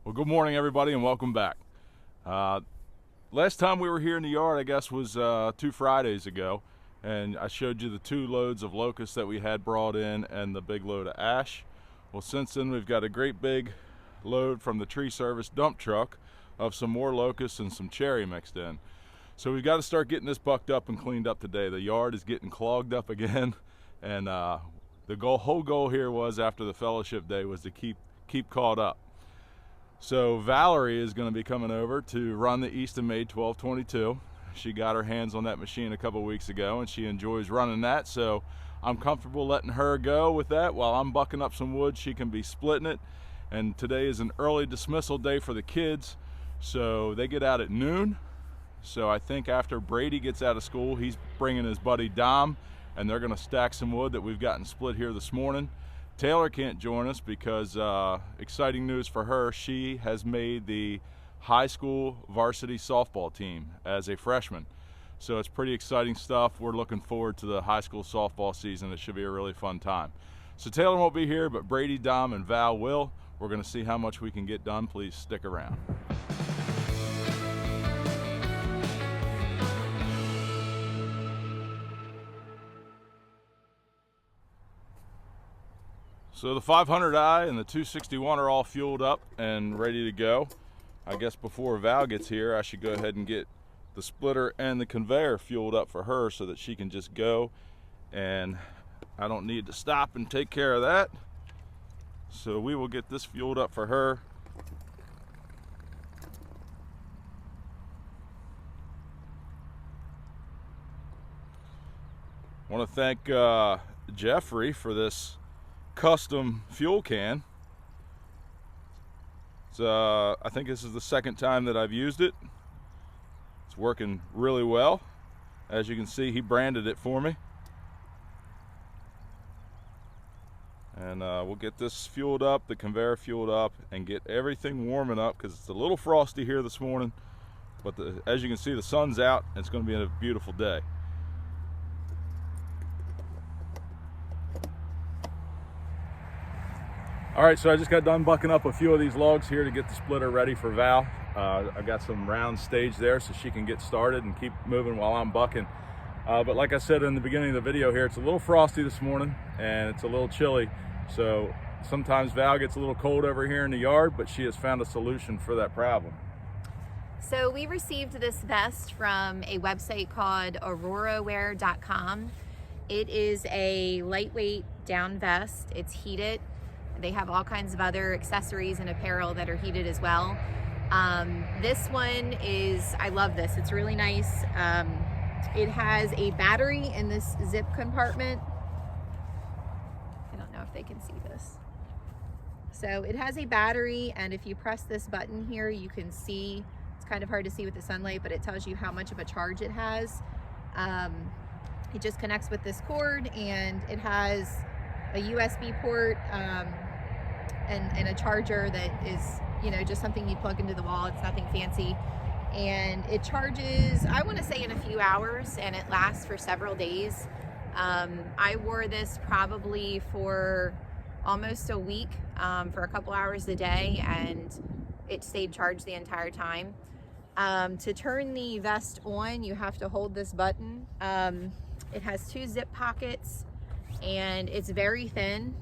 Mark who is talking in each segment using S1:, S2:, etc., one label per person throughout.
S1: Well, good morning, everybody, and welcome back. Last time we were here in the yard, I guess, was 2 Fridays ago, and I showed you the 2 loads of locusts that we had brought in and the big load of ash. Well, since then, we've got a great big load from the tree service dump truck of some more locusts and some cherry mixed in. So we've got to start getting this bucked up and cleaned up today. The yard is getting clogged up again, and the whole goal here was, after the fellowship day, was to keep caught up. So Valerie is going to be coming over to run the Eastonmade 1222. She got her hands on that machine a couple weeks ago and she enjoys running that, so I'm comfortable letting her go with that while I'm bucking up some wood. She can be splitting it, and today is an early dismissal day for the kids, so they get out at noon. So I think after Brady gets out of school, he's bringing his buddy Dom, and they're going to stack some wood that we've gotten split here this morning. Taylor can't join us because exciting news for her. She has made the high school varsity softball team as a freshman. So it's pretty exciting stuff. We're looking forward to the high school softball season. It should be a really fun time. So Taylor won't be here, but Brady, Dom, and Val will. We're going to see how much we can get done. Please stick around. So the 500i and the 261 are all fueled up and ready to go. I guess before Val gets here, I should go ahead and get the splitter and the conveyor fueled up for her so that she can just go, and I don't need to stop and take care of that. So we will get this fueled up for her. I want to thank Jeffrey for this custom fuel can. I think this is the second time that I've used it. It's working really well. As you can see, he branded it for me. And we'll get this fueled up, the conveyor fueled up, and get everything warming up because it's a little frosty here this morning. But as you can see, the sun's out and it's going to be a beautiful day. All right, so I just got done bucking up a few of these logs here to get the splitter ready for Val. I've got some round stage there so she can get started and keep moving while I'm bucking. But like I said in the beginning of the video here, it's a little frosty this morning and it's a little chilly. So sometimes Val gets a little cold over here in the yard, but she has found a solution for that problem.
S2: So we received this vest from a website called auroraware.com. It is a lightweight down vest. It's heated. They have all kinds of other accessories and apparel that are heated as well. This one is, I love this. It's really nice. It has a battery in this zip compartment. I don't know if they can see this. So it has a battery, and if you press this button here, you can see, it's kind of hard to see with the sunlight, but it tells you how much of a charge it has. It just connects with this cord, and it has a USB port and a charger that is, you know, just something you plug into the wall. It's nothing fancy, and it charges, I want to say, in a few hours, and it lasts for several days. I wore this probably for almost a week, for a couple hours a day, and it stayed charged the entire time. To turn the vest on, you have to hold this button. It has 2 zip pockets, and it's very thin.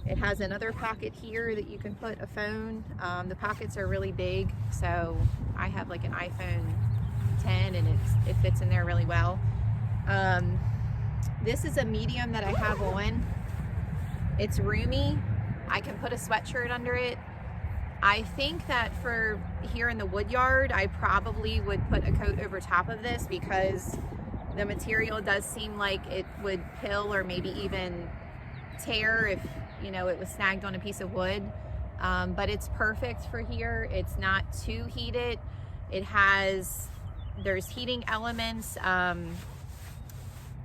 S2: It has another pocket here that you can put a phone. The pockets are really big, so I have like an iPhone 10 and it fits in there really well. This is a medium that I have on. It's roomy. I can put a sweatshirt under it. I think that for here in the Woodyard, I probably would put a coat over top of this because the material does seem like it would pill or maybe even tear if, you know, it was snagged on a piece of wood. But it's perfect for here. It's not too heated. There's heating elements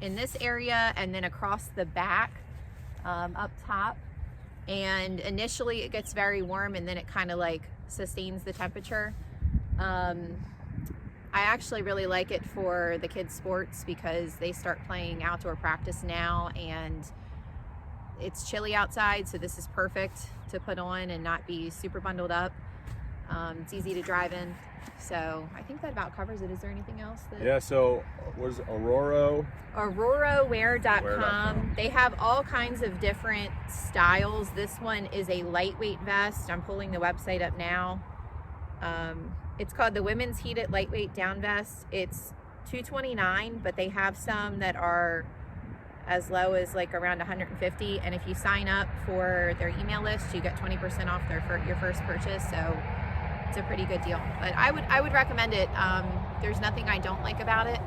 S2: in this area and then across the back, up top. And initially it gets very warm and then it kind of like sustains the temperature. I actually really like it for the kids' sports because they start playing outdoor practice now, and it's chilly outside, so this is perfect to put on and not be super bundled up. It's easy to drive in. So I think that about covers it. Is there anything else?
S1: Yeah, so what is it?
S2: AuroraWear.com. They have all kinds of different styles. This one is a lightweight vest. I'm pulling the website up now. It's called the Women's Heated Lightweight Down Vest. It's $229, but they have some that are as low as like around $150. And if you sign up for their email list, you get 20% off your first purchase. So it's a pretty good deal. But I would recommend it. There's nothing I don't like about it.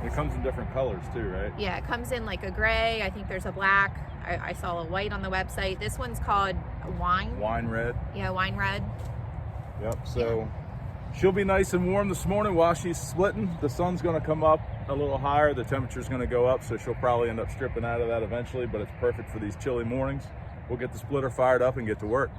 S1: It comes in different colors too, right?
S2: Yeah, it comes in like a gray. I think there's a black. I saw a white on the website. This one's called wine.
S1: Wine red.
S2: Yeah, wine red.
S1: Yep. So she'll be nice and warm this morning while she's splitting. The sun's going to come up a little higher. The temperature's going to go up, so she'll probably end up stripping out of that eventually, but it's perfect for these chilly mornings. We'll get the splitter fired up and get to work.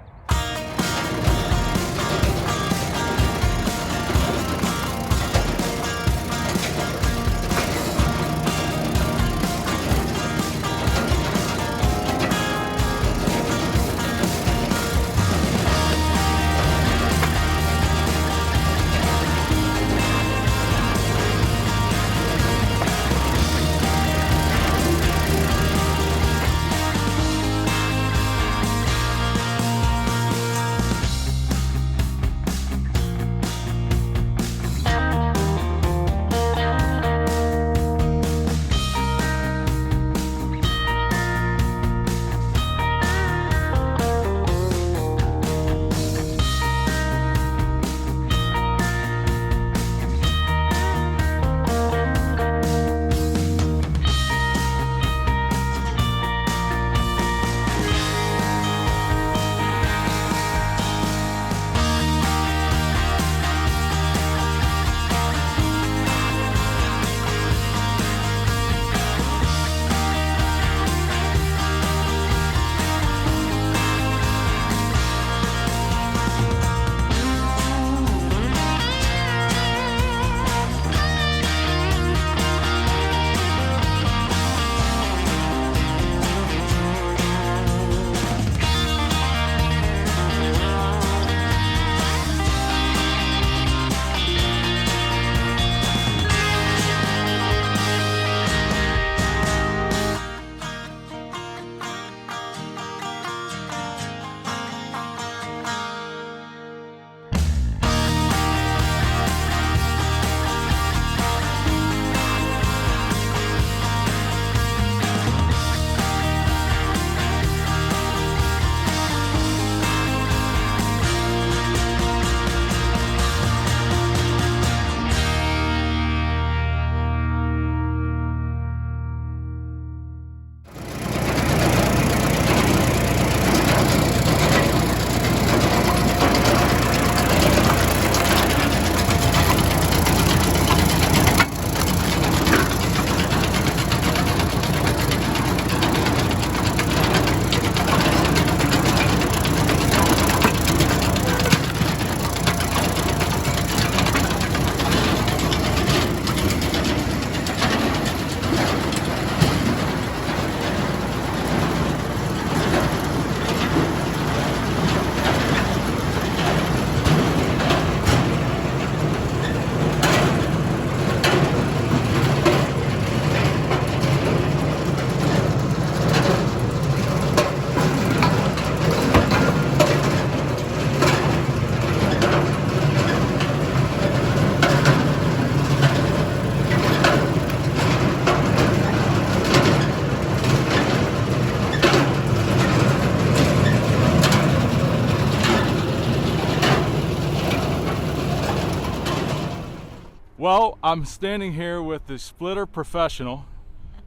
S1: Well, I'm standing here with the splitter professional,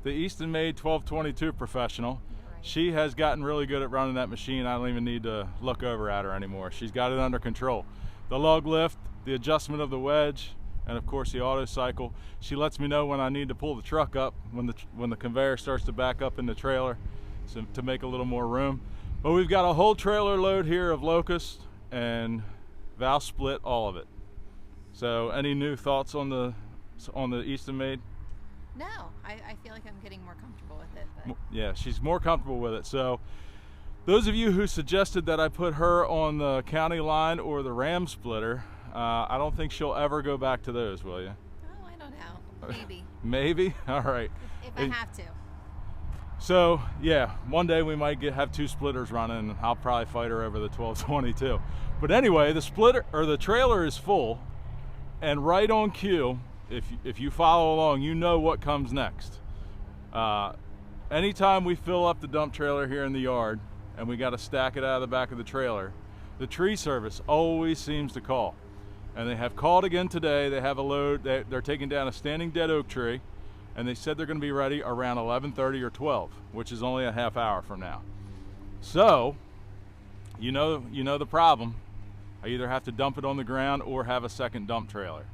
S1: the Eastonmade 1222 professional. She has gotten really good at running that machine. I don't even need to look over at her anymore. She's got it under control. The lug lift, the adjustment of the wedge, and of course the auto cycle. She lets me know when I need to pull the truck up, when the conveyor starts to back up in the trailer, so to make a little more room. But we've got a whole trailer load here of locust, and Val split all of it. So any new thoughts on the Eastonmade?
S2: No, I feel like I'm getting more comfortable with it. But...
S1: Yeah, she's more comfortable with it. So Those of you who suggested that I put her on the Countyline or the Ramsplitter, I don't think she'll ever go back to those, will you?
S2: Oh, I don't know. Maybe.
S1: Maybe? All right.
S2: If I have to.
S1: So, yeah, one day we might have 2 splitters running, and I'll probably fight her over the 1222. But anyway, the splitter or the trailer is full, and right on cue, if you follow along, you know what comes next. Anytime we fill up the dump trailer here in the yard, and we got to stack it out of the back of the trailer, the tree service always seems to call. And they have called again today. They have a load, they're taking down a standing dead oak tree, and they said they're going to be ready around 11:30 or 12, which is only a half hour from now. So, you know the problem. I either have to dump it on the ground or have a second dump trailer.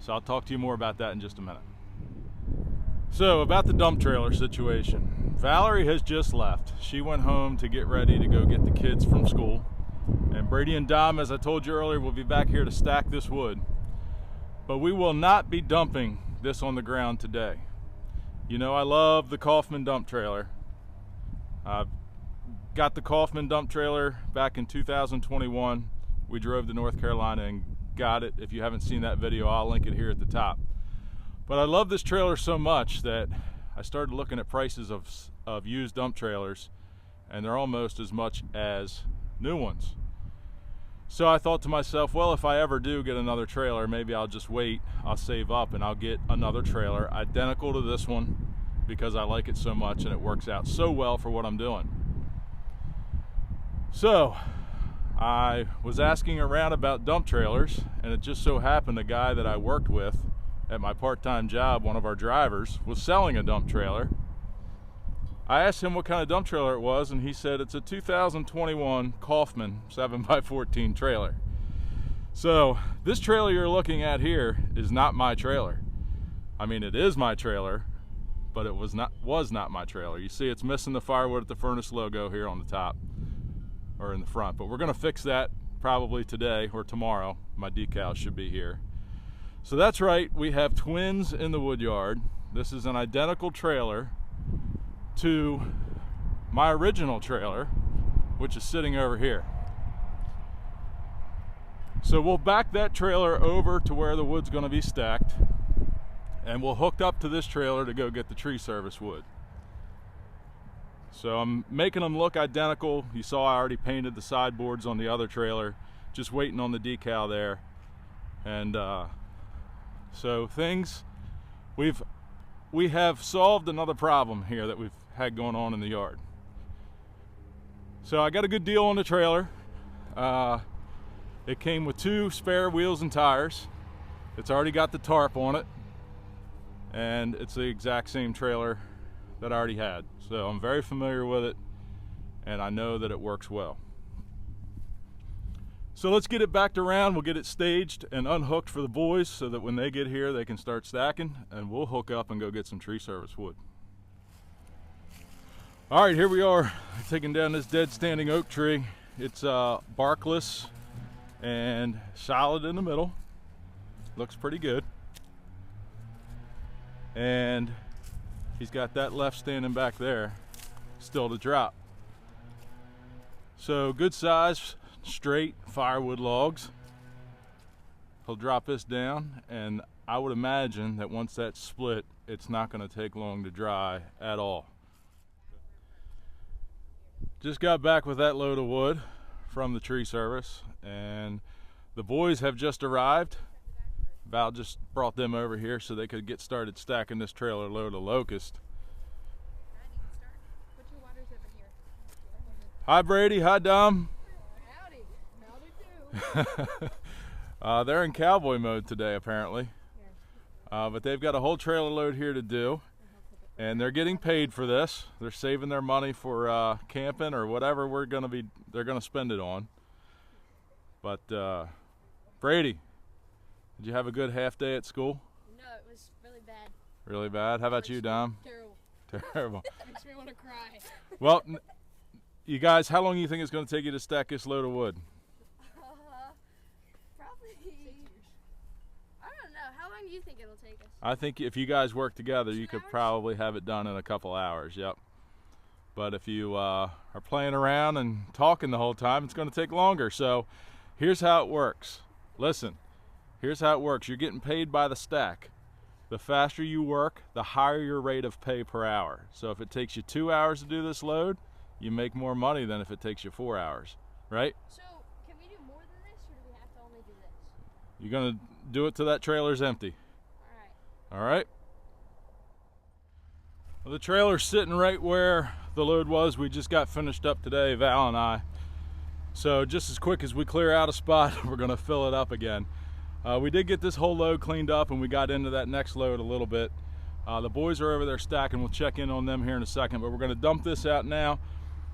S1: So I'll talk to you more about that in just a minute. So about the dump trailer situation. Valerie has just left. She went home to get ready to go get the kids from school. And Brady and Dom, as I told you earlier, will be back here to stack this wood. But we will not be dumping this on the ground today. You know, I love the Kaufman dump trailer. I've got the Kaufman dump trailer back in 2021. We drove to North Carolina and got it. If you haven't seen that video, I'll link it here at the top. But I love this trailer so much that I started looking at prices of used dump trailers, and they're almost as much as new ones. So I thought to myself, well, if I ever do get another trailer, maybe I'll just wait, I'll save up, and I'll get another trailer identical to this one because I like it so much and it works out so well for what I'm doing. So I was asking around about dump trailers, and it just so happened a guy that I worked with at my part-time job, one of our drivers, was selling a dump trailer. I asked him what kind of dump trailer it was, and he said it's a 2021 Kaufman 7x14 trailer. So this trailer you're looking at here is not my trailer. I mean, it is my trailer, but it was not my trailer. You see it's missing the Firewood at the furnace logo here on the top, or in the front, but we're gonna fix that probably today or tomorrow. My decals should be here. So that's right, we have twins in the Woodyard. This is an identical trailer to my original trailer, which is sitting over here. So we'll back that trailer over to where the wood's going to be stacked, and we'll hook up to this trailer to go get the tree service wood. So I'm making them look identical. You saw I already painted the sideboards on the other trailer, just waiting on the decal there. And so things, we have solved another problem here that we've had going on in the yard. So I got a good deal on the trailer. It came with 2 spare wheels and tires. It's already got the tarp on it, and it's the exact same trailer that I already had. So I'm very familiar with it, and I know that it works well. So let's get it backed around. We'll get it staged and unhooked for the boys so that when they get here they can start stacking, and we'll hook up and go get some tree service wood. All right, here we are taking down this dead standing oak tree. It's barkless and solid in the middle. Looks pretty good. And he's got that left standing back there still to drop. So good size, straight firewood logs. He'll drop this down, and I would imagine that once that's split, it's not going to take long to dry at all. Just got back with that load of wood from the tree service, and the boys have just arrived. Val just brought them over here so they could get started stacking this trailer load of locust. Hi Brady, hi Dom. Howdy they're in cowboy mode today apparently, but they've got a whole trailer load here to do, and they're getting paid for this. They're saving their money for camping or whatever they're gonna spend it on. But Brady, did you have a good half day at school?
S3: No, it was really bad.
S1: Really bad? How about you, Dom?
S3: Terrible.
S1: Terrible.
S3: Makes me want to cry.
S1: Well, you guys, how long do you think it's going to take you to stack this load of wood?
S3: Probably 6 years. I don't know. How long do you think it'll take us?
S1: I think if you guys work together, you
S3: 2
S1: could
S3: hours?
S1: probably have it done in a couple hours. Yep. But if you are playing around and talking the whole time, it's going to take longer. So here's how it works. Listen, here's how it works. You're getting paid by the stack. The faster you work, the higher your rate of pay per hour. So if it takes you 2 hours to do this load, you make more money than if it takes you 4 hours, right?
S3: So can we do more than this, or do we have to only do this?
S1: You're going to do it till that trailer's empty.
S3: All right.
S1: All right? Well, the trailer's sitting right where the load was. We just got finished up today, Val and I. So just as quick as we clear out a spot, we're going to fill it up again. We did get this whole load cleaned up, and we got into that next load a little bit. The boys are over there stacking. We'll check in on them here in a second, but we're going to dump this out now,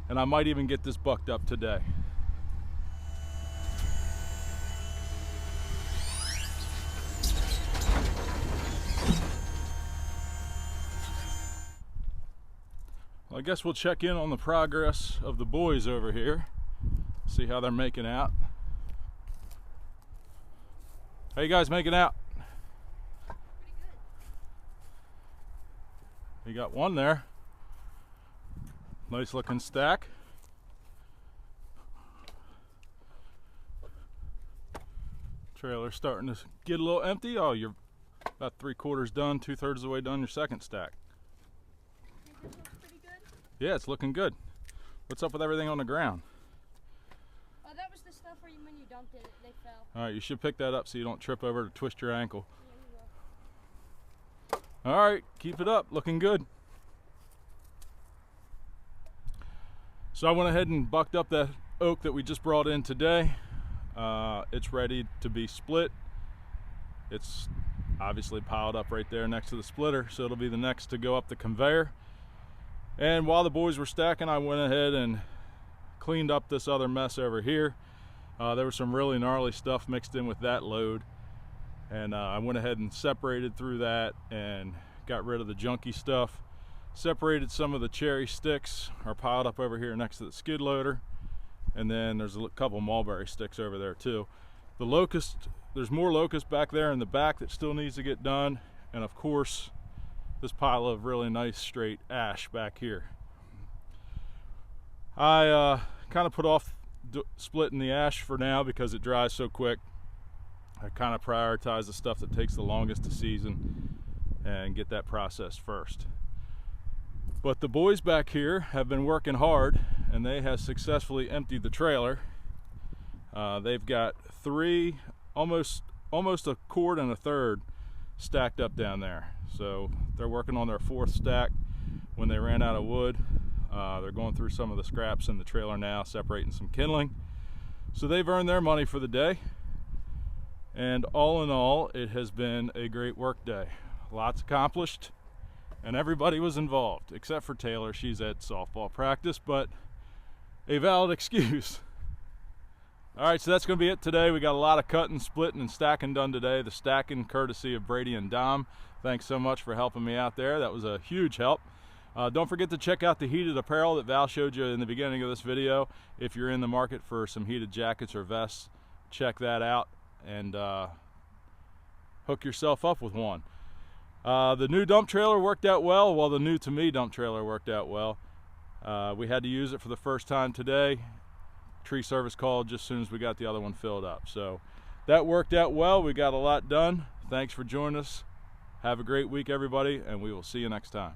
S1: and I might even get this bucked up today. I guess we'll check in on the progress of the boys over here, see how they're making out. How you guys making out?
S3: Pretty good.
S1: You got one there. Nice looking stack. Trailer's starting to get a little empty. Oh, you're about 3/4 done, 2/3 of the way done your second stack.
S3: Think this looks pretty good?
S1: Yeah, it's looking good. What's up with everything on the ground?
S3: Oh, that was the stuff where when you dumped it, they fell.
S1: All right, you should pick that up so you don't trip over or twist your ankle.
S3: Yeah, you will.
S1: All right, keep it up, looking good. So I went ahead and bucked up that oak that we just brought in today. It's ready to be split. It's obviously piled up right there next to the splitter, so it'll be the next to go up the conveyor. And while the boys were stacking, I went ahead and cleaned up this other mess over here. There was some really gnarly stuff mixed in with that load, and I went ahead and separated through that and got rid of the junky stuff. Separated some of the cherry sticks are piled up over here next to the skid loader, and then there's a couple mulberry sticks over there too. The locust, there's more locust back there in the back that still needs to get done, and of course this pile of really nice straight ash back here. I kind of put off splitting the ash for now because it dries so quick. I kind of prioritize the stuff that takes the longest to season and get that processed first. But the boys back here have been working hard, and they have successfully emptied the trailer. They've got three, almost a cord and a third stacked up down there. So they're working on their fourth stack when they ran out of wood. They're going through some of the scraps in the trailer now, separating some kindling. So they've earned their money for the day. And all in all, it has been a great work day. Lots accomplished, and everybody was involved, except for Taylor. She's at softball practice, but a valid excuse. All right, so that's going to be it today. We got a lot of cutting, splitting, and stacking done today. The stacking courtesy of Brady and Dom. Thanks so much for helping me out there. That was a huge help. Don't forget to check out the heated apparel that Val showed you in the beginning of this video. If you're in the market for some heated jackets or vests, check that out and hook yourself up with one. The new dump trailer worked out well. Well, the new to me dump trailer worked out well. We had to use it for the first time today. Tree service called just as soon as we got the other one filled up. So that worked out well. We got a lot done. Thanks for joining us. Have a great week, everybody, and we will see you next time.